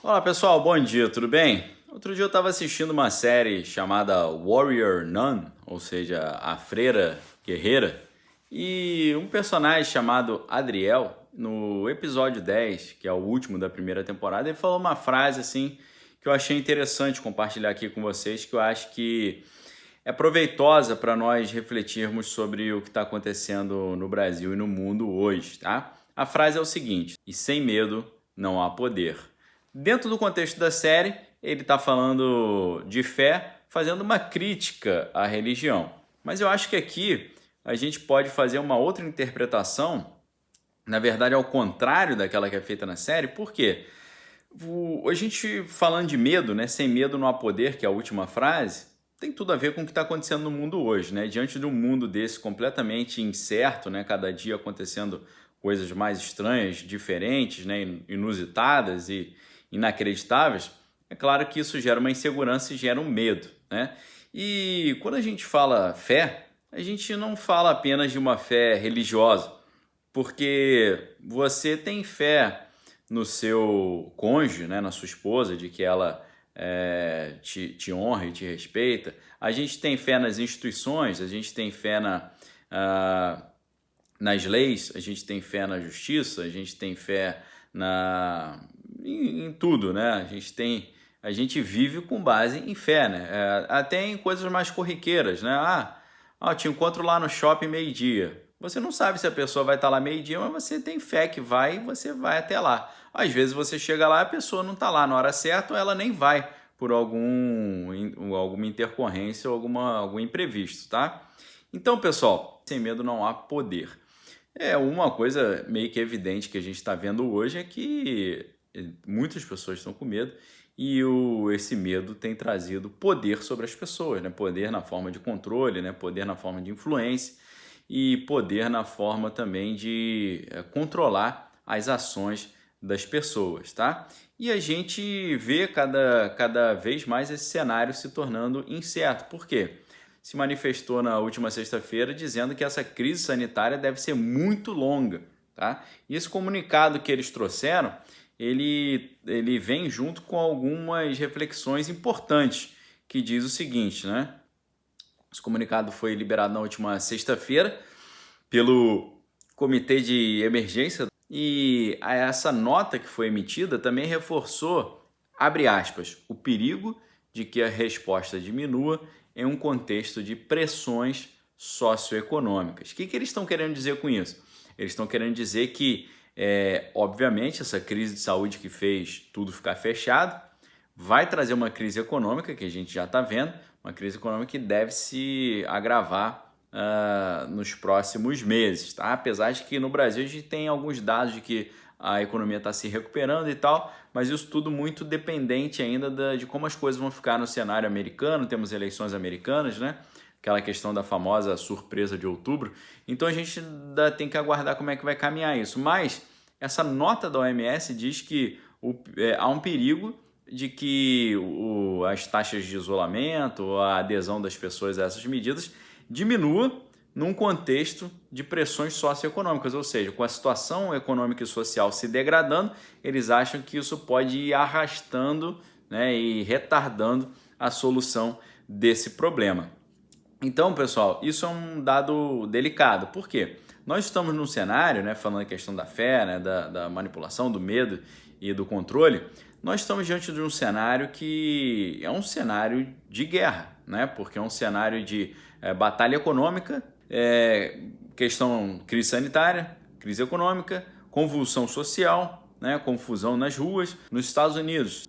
Olá pessoal, bom dia, tudo bem? Outro dia eu estava assistindo uma série chamada Warrior Nun, ou seja, a Freira Guerreira, e um personagem chamado Adriel, no episódio 10, que é o último da primeira temporada, ele falou uma frase assim que eu achei interessante compartilhar aqui com vocês, que eu acho que é proveitosa para nós refletirmos sobre o que está acontecendo no Brasil e no mundo hoje, tá? A frase é o seguinte: e sem medo não há poder. Dentro do contexto da série, ele está falando de fé, fazendo uma crítica à religião. Mas eu acho que aqui a gente pode fazer uma outra interpretação, na verdade, ao contrário daquela que é feita na série, por quê? A gente falando de medo, né? Sem medo não há poder, que é a última frase, tem tudo a ver com o que está acontecendo no mundo hoje, né? Diante de um mundo desse completamente incerto, né? Cada dia acontecendo coisas mais estranhas, diferentes, né? Inusitadas e inacreditáveis, é claro que isso gera uma insegurança e gera um medo, né? E quando a gente fala fé, a gente não fala apenas de uma fé religiosa, porque você tem fé no seu cônjuge, né, na sua esposa, de que ela te honra e te respeita. A gente tem fé nas instituições, a gente tem fé nas leis, a gente tem fé na justiça, a gente tem fé em tudo, né? A gente vive com base em fé, né? Até em coisas mais corriqueiras, né? Eu te encontro lá no shopping meio-dia. Você não sabe se a pessoa vai estar lá meio-dia, mas você tem fé que vai e você vai até lá. Às vezes você chega lá e a pessoa não está lá na hora certa ou ela nem vai por alguma intercorrência ou algum imprevisto, tá? Então, pessoal, sem medo não há poder. Uma coisa meio que evidente que a gente está vendo hoje é que muitas pessoas estão com medo e esse medo tem trazido poder sobre as pessoas, né? Poder na forma de controle, né? Poder na forma de influência e poder na forma também de controlar as ações das pessoas, tá? E a gente vê cada vez mais esse cenário se tornando incerto. Por quê? Se manifestou na última sexta-feira dizendo que essa crise sanitária deve ser muito longa, tá? E esse comunicado que eles trouxeram, ele vem junto com algumas reflexões importantes, que diz o seguinte, né? Esse comunicado foi liberado na última sexta-feira pelo Comitê de Emergência e essa nota que foi emitida também reforçou, abre aspas, o perigo de que a resposta diminua em um contexto de pressões socioeconômicas. O que eles estão querendo dizer com isso? Eles estão querendo dizer que, obviamente, essa crise de saúde que fez tudo ficar fechado vai trazer uma crise econômica, que a gente já está vendo, uma crise econômica que deve se agravar nos próximos meses, tá? Apesar de que no Brasil a gente tem alguns dados de que a economia está se recuperando e tal, mas isso tudo muito dependente ainda de como as coisas vão ficar no cenário americano. Temos eleições americanas, né? Aquela questão da famosa surpresa de outubro. Então a gente ainda tem que aguardar como é que vai caminhar isso. Mas essa nota da OMS diz que há um perigo de que as taxas de isolamento, a adesão das pessoas a essas medidas diminua num contexto de pressões socioeconômicas, ou seja, com a situação econômica e social se degradando, eles acham que isso pode ir arrastando, né, e retardando a solução desse problema. Então, pessoal, isso é um dado delicado. Por quê? Nós estamos num cenário, né, falando a questão da fé, né, da manipulação, do medo e do controle, nós estamos diante de um cenário que é um cenário de guerra, né, porque é um cenário de batalha econômica, questão crise sanitária, crise econômica, convulsão social, né, confusão nas ruas. Nos Estados Unidos,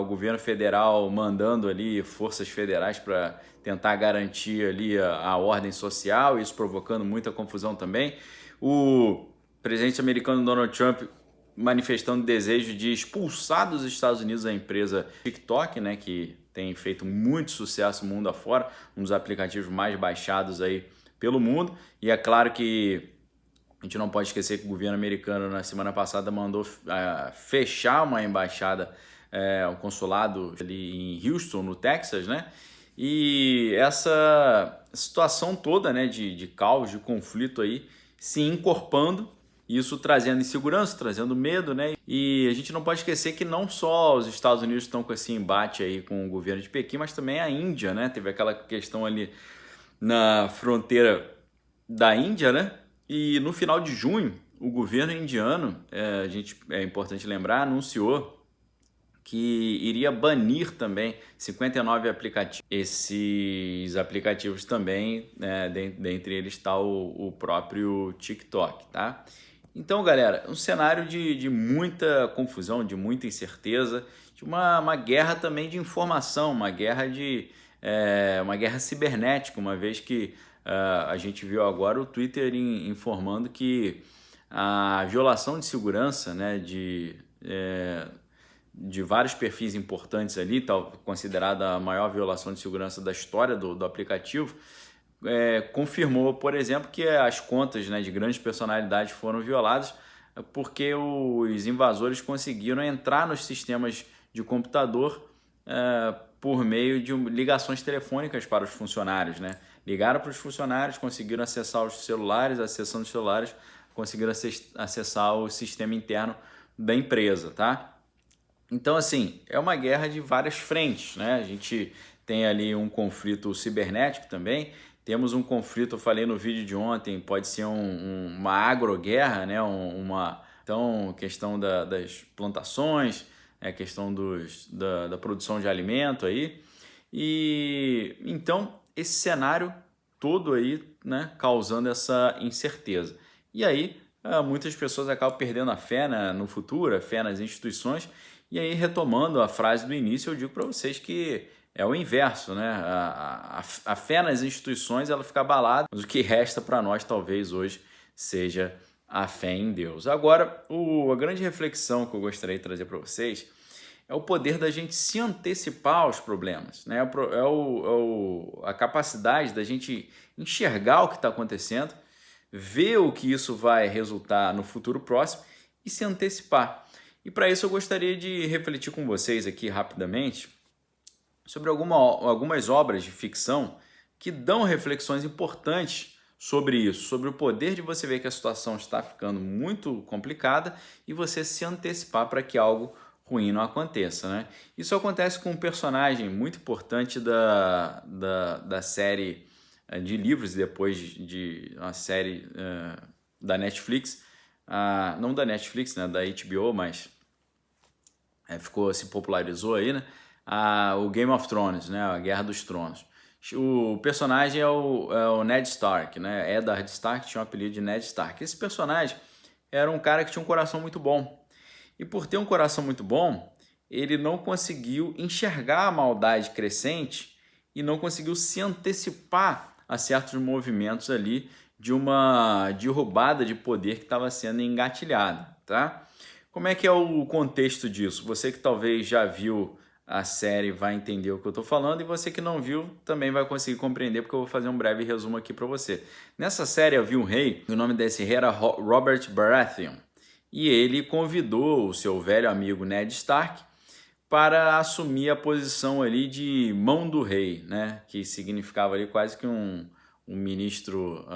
o governo federal mandando ali forças federais para tentar garantir ali a ordem social, isso provocando muita confusão também. O presidente americano Donald Trump manifestando desejo de expulsar dos Estados Unidos a empresa TikTok, né, que tem feito muito sucesso mundo afora, um dos aplicativos mais baixados aí pelo mundo. E é claro que a gente não pode esquecer que o governo americano na semana passada mandou fechar uma embaixada, um consulado ali em Houston, no Texas, né? E essa situação toda, né, de caos, de conflito aí, se encorpando isso trazendo insegurança, trazendo medo, né? E a gente não pode esquecer que não só os Estados Unidos estão com esse embate aí com o governo de Pequim, mas também a Índia, né? Teve aquela questão ali na fronteira da Índia, né? E no final de junho, o governo indiano, é importante lembrar, anunciou que iria banir também 59 aplicativos. Esses aplicativos também, né, dentre eles está o próprio TikTok, tá? Então, galera, um cenário de muita confusão, de muita incerteza, de uma guerra também de informação, uma guerra uma guerra cibernética, uma vez que a gente viu agora o Twitter informando que a violação de segurança, né, de vários perfis importantes ali, tal, considerada a maior violação de segurança da história do aplicativo, confirmou, por exemplo, que as contas, né, de grandes personalidades foram violadas porque os invasores conseguiram entrar nos sistemas de computador por meio de ligações telefônicas para os funcionários, né? Ligaram para os funcionários, conseguiram acessar os celulares, acessando os celulares, conseguiram acessar o sistema interno da empresa, tá? Então, assim, é uma guerra de várias frentes, né? A gente tem ali um conflito cibernético também, temos um conflito, eu falei no vídeo de ontem, pode ser uma agroguerra, né? Então, questão das plantações, questão da produção de alimento aí. E então, esse cenário todo aí, né, causando essa incerteza. E aí, muitas pessoas acabam perdendo a fé no futuro, a fé nas instituições. E aí, retomando a frase do início, eu digo para vocês que é o inverso, né? A fé nas instituições ela fica abalada, mas o que resta para nós talvez hoje seja a fé em Deus. Agora, a grande reflexão que eu gostaria de trazer para vocês é o poder da gente se antecipar aos problemas, né? A capacidade da gente enxergar o que está acontecendo, ver o que isso vai resultar no futuro próximo e se antecipar. E para isso eu gostaria de refletir com vocês aqui rapidamente sobre algumas obras de ficção que dão reflexões importantes sobre isso, sobre o poder de você ver que a situação está ficando muito complicada e você se antecipar para que algo ruim não aconteça, né? Isso acontece com um personagem muito importante da série de livros e depois de uma série da Netflix, não da Netflix, né, da HBO, mas se popularizou aí, né? O Game of Thrones, né? A Guerra dos Tronos. O personagem é o Ned Stark, né? Eddard Stark tinha o apelido de Ned Stark. Esse personagem era um cara que tinha um coração muito bom. E por ter um coração muito bom, ele não conseguiu enxergar a maldade crescente e não conseguiu se antecipar a certos movimentos ali de uma derrubada de poder que estava sendo engatilhada, tá? Como é que é o contexto disso? Você que talvez já viu a série vai entender o que eu estou falando e você que não viu também vai conseguir compreender porque eu vou fazer um breve resumo aqui para você. Nessa série havia um rei, o nome desse rei era Robert Baratheon e ele convidou o seu velho amigo Ned Stark para assumir a posição ali de mão do rei, né? Que significava ali quase que um ministro,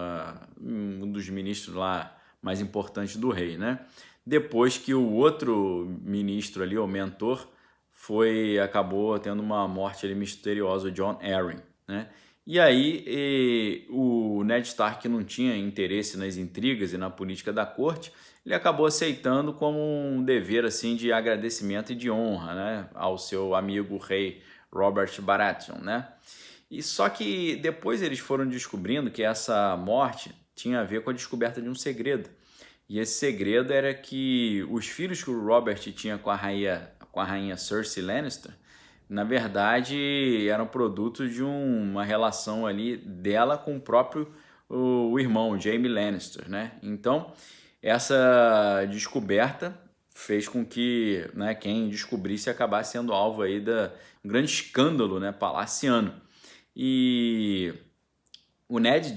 um dos ministros lá mais importantes do rei, né? Depois que o outro ministro ali, o mentor, acabou tendo uma morte ali misteriosa, o Jon Arryn, né? E aí o Ned Stark, que não tinha interesse nas intrigas e na política da corte, ele acabou aceitando como um dever assim de agradecimento e de honra, né, ao seu amigo rei Robert Baratheon, né? E só que depois eles foram descobrindo que essa morte tinha a ver com a descoberta de um segredo. E esse segredo era que os filhos que o Robert tinha com a rainha Cersei Lannister, na verdade, eram produto de uma relação ali dela com o próprio o irmão, Jaime Lannister, né? Então, essa descoberta fez com que, né, quem descobrisse acabasse sendo alvo aí de um grande escândalo, né, palaciano. E o Ned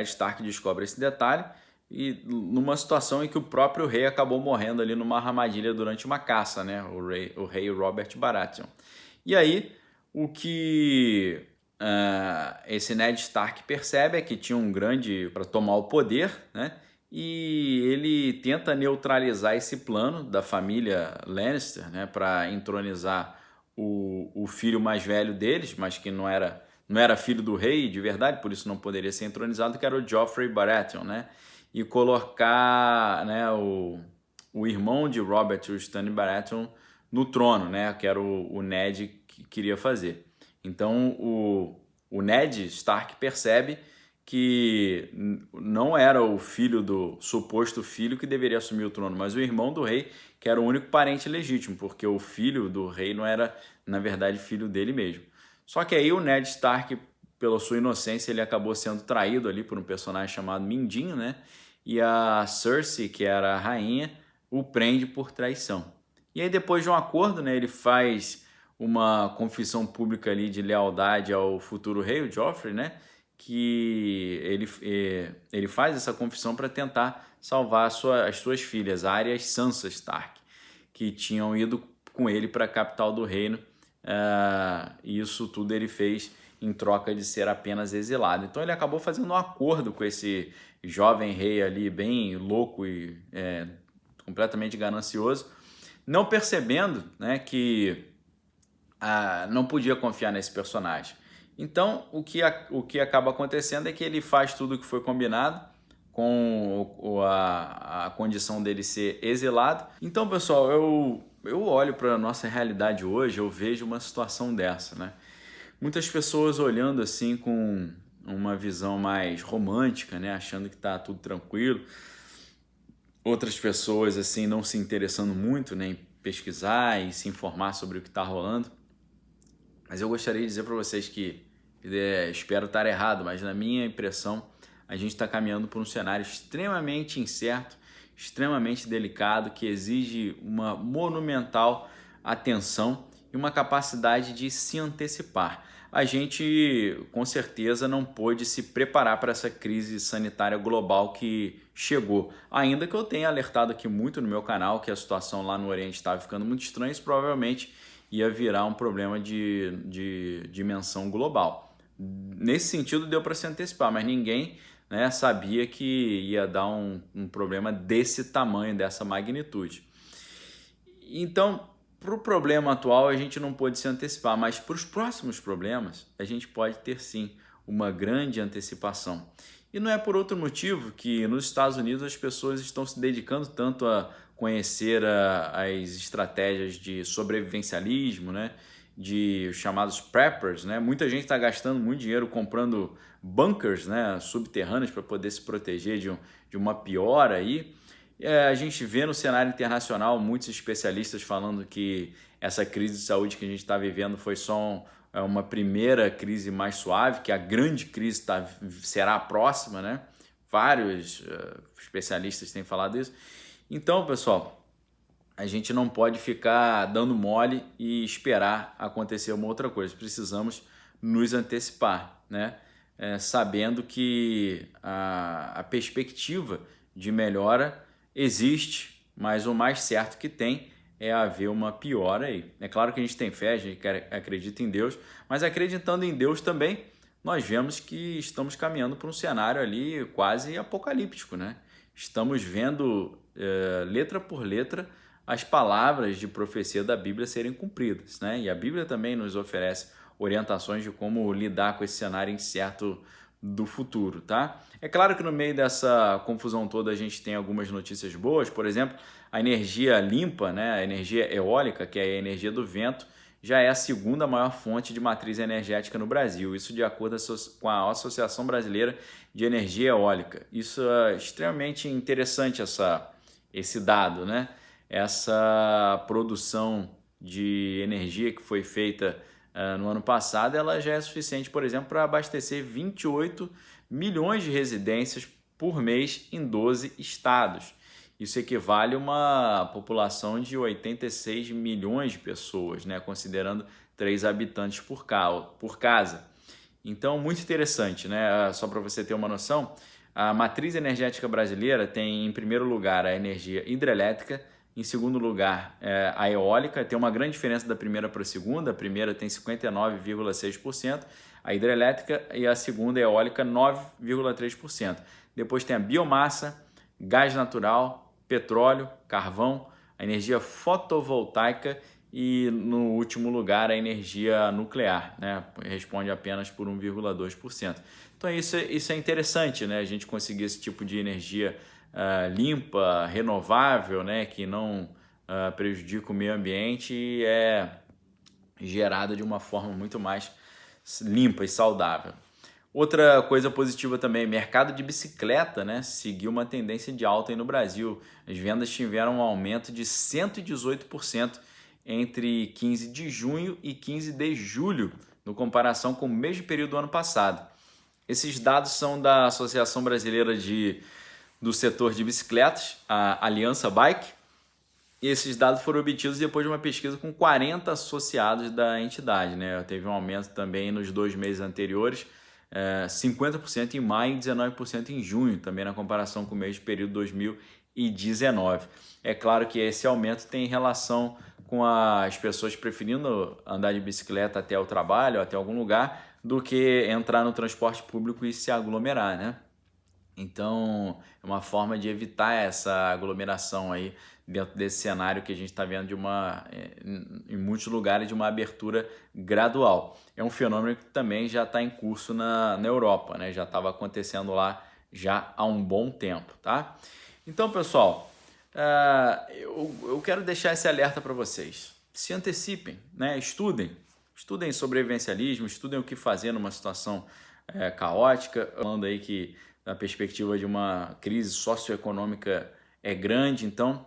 Stark descobre esse detalhe e numa situação em que o próprio rei acabou morrendo ali numa armadilha durante uma caça, né? O rei Robert Baratheon. E aí, o que esse Ned Stark percebe é que tinha um grande para tomar o poder, né? e ele tenta neutralizar esse plano da família Lannister, né, para entronizar o filho mais velho deles, mas que não era filho do rei de verdade, por isso não poderia ser entronizado, que era o Joffrey Baratheon, né, e colocar, né, o irmão de Robert, o Stannis Baratheon, no trono, né, que era o Ned que queria fazer. Então o Ned Stark percebe que não era o filho do suposto filho que deveria assumir o trono, mas o irmão do rei, que era o único parente legítimo, porque o filho do rei não era, na verdade, filho dele mesmo. Só que aí o Ned Stark, pela sua inocência, ele acabou sendo traído ali por um personagem chamado Mindinho, né? E a Cersei, que era a rainha, o prende por traição. E aí depois de um acordo, né, ele faz uma confissão pública ali de lealdade ao futuro rei, o Joffrey, né? Que ele faz essa confissão para tentar salvar as suas filhas, Arya e Sansa Stark, que tinham ido com ele para a capital do reino. E isso tudo ele fez em troca de ser apenas exilado. Então ele acabou fazendo um acordo com esse jovem rei ali, bem louco e completamente ganancioso, não percebendo, né, que não podia confiar nesse personagem. Então, o que acaba acontecendo é que ele faz tudo o que foi combinado, com a condição dele ser exilado. Então, pessoal, eu olho para a nossa realidade hoje, eu vejo uma situação dessa, né? Muitas pessoas olhando assim com uma visão mais romântica, né? Achando que está tudo tranquilo. Outras pessoas assim não se interessando muito, né, em pesquisar e se informar sobre o que está rolando. Mas eu gostaria de dizer para vocês que, espero estar errado, mas na minha impressão, a gente está caminhando por um cenário extremamente incerto, extremamente delicado, que exige uma monumental atenção e uma capacidade de se antecipar. A gente, com certeza, não pôde se preparar para essa crise sanitária global que chegou. Ainda que eu tenha alertado aqui muito no meu canal que a situação lá no Oriente estava ficando muito estranha, isso provavelmente ia virar um problema de dimensão global. Nesse sentido, deu para se antecipar, mas ninguém, né, sabia que ia dar um problema desse tamanho, dessa magnitude. Então, para o problema atual, a gente não pôde se antecipar, mas para os próximos problemas, a gente pode ter sim uma grande antecipação. E não é por outro motivo que nos Estados Unidos as pessoas estão se dedicando tanto a conhecer as estratégias de sobrevivencialismo, né? De os chamados preppers, né? Muita gente está gastando muito dinheiro comprando bunkers, né, subterrâneos para poder se proteger de uma piora aí. A gente vê no cenário internacional muitos especialistas falando que essa crise de saúde que a gente está vivendo foi só uma primeira crise mais suave, que a grande crise será a próxima, né? Vários especialistas têm falado isso. Então, pessoal, a gente não pode ficar dando mole e esperar acontecer uma outra coisa. Precisamos nos antecipar, né? Sabendo que a perspectiva de melhora existe, mas o mais certo que tem é haver uma piora aí. É claro que a gente tem fé, a gente acredita em Deus, mas acreditando em Deus também, nós vemos que estamos caminhando para um cenário ali quase apocalíptico, né? Estamos vendo letra por letra as palavras de profecia da Bíblia serem cumpridas, né? E a Bíblia também nos oferece orientações de como lidar com esse cenário incerto do futuro, tá? É claro que no meio dessa confusão toda a gente tem algumas notícias boas, por exemplo, a energia limpa, né? A energia eólica, que é a energia do vento, já é a segunda maior fonte de matriz energética no Brasil, isso de acordo com a Associação Brasileira de Energia Eólica. Isso é extremamente interessante, esse dado, né? Essa produção de energia que foi feita no ano passado, ela já é suficiente, por exemplo, para abastecer 28 milhões de residências por mês em 12 estados. Isso equivale a uma população de 86 milhões de pessoas, né, considerando 3 habitantes por casa. Então, muito interessante, né? Só para você ter uma noção, a matriz energética brasileira tem, em primeiro lugar, a energia hidrelétrica, em segundo lugar, a eólica. Tem uma grande diferença da primeira para a segunda. A primeira tem 59,6%, a hidrelétrica, e a segunda, a eólica, 9,3%. Depois tem a biomassa, gás natural, petróleo, carvão, a energia fotovoltaica e, no último lugar, a energia nuclear, né? Responde apenas por 1,2%. Então isso é interessante, né? A gente conseguir esse tipo de energia limpa, renovável, né? Que não prejudica o meio ambiente e é gerada de uma forma muito mais limpa e saudável. Outra coisa positiva também, mercado de bicicleta, né, seguiu uma tendência de alta aí no Brasil. As vendas tiveram um aumento de 118% entre 15 de junho e 15 de julho, no comparação com o mesmo período do ano passado. Esses dados são da Associação Brasileira do Setor de Bicicletas, a Aliança Bike, e esses dados foram obtidos depois de uma pesquisa com 40 associados da entidade, né? Teve um aumento também nos 2 meses anteriores, 50% em maio e 19% em junho, também na comparação com o mesmo período 2019. É claro que esse aumento tem relação com as pessoas preferindo andar de bicicleta até o trabalho, até algum lugar, do que entrar no transporte público e se aglomerar, né? Então, é uma forma de evitar essa aglomeração aí dentro desse cenário que a gente está vendo em muitos lugares, de uma abertura gradual. É um fenômeno que também já está em curso na Europa, né? Já estava acontecendo lá já há um bom tempo, tá? Então, pessoal, eu quero deixar esse alerta para vocês. Se antecipem, né? Estudem sobrevivencialismo, estudem o que fazer numa situação caótica, falando aí que a perspectiva de uma crise socioeconômica é grande, então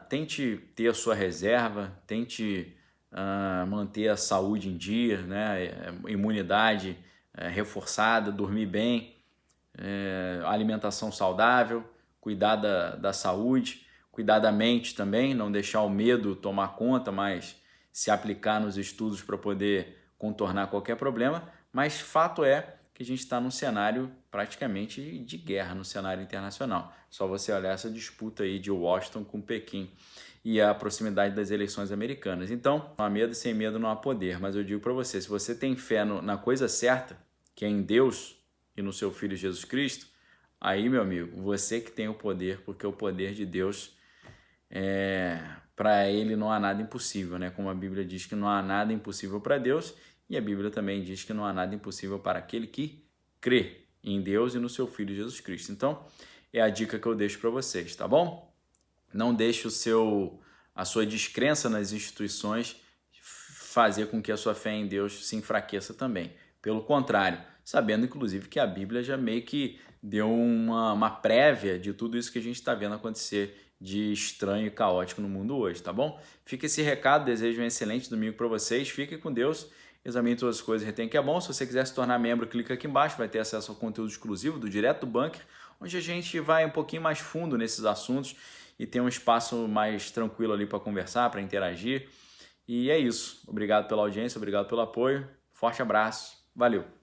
tente ter a sua reserva, tente manter a saúde em dia, né? Imunidade reforçada, dormir bem, alimentação saudável, cuidar da saúde, cuidar da mente também, não deixar o medo tomar conta, mas se aplicar nos estudos para poder contornar qualquer problema. Mas fato é que a gente está num cenário praticamente de guerra no cenário internacional. Só você olhar essa disputa aí de Washington com Pequim e a proximidade das eleições americanas. Então, não há medo, sem medo não há poder. Mas eu digo para você, se você tem fé na coisa certa, que é em Deus e no seu Filho Jesus Cristo, aí, meu amigo, você que tem o poder, porque o poder de Deus, para ele não há nada impossível, né? Como a Bíblia diz que não há nada impossível para Deus, e a Bíblia também diz que não há nada impossível para aquele que crê em Deus e no seu Filho Jesus Cristo. Então, é a dica que eu deixo para vocês, tá bom? Não deixe a sua descrença nas instituições fazer com que a sua fé em Deus se enfraqueça também. Pelo contrário, sabendo inclusive que a Bíblia já meio que deu uma prévia de tudo isso que a gente está vendo acontecer de estranho e caótico no mundo hoje, tá bom? Fica esse recado, desejo um excelente domingo para vocês, fiquem com Deus. Examine todas as coisas, retém que é bom. Se você quiser se tornar membro, clica aqui embaixo, vai ter acesso ao conteúdo exclusivo do Direto do Bunker, onde a gente vai um pouquinho mais fundo nesses assuntos e tem um espaço mais tranquilo ali para conversar, para interagir. E é isso. Obrigado pela audiência, obrigado pelo apoio. Forte abraço. Valeu!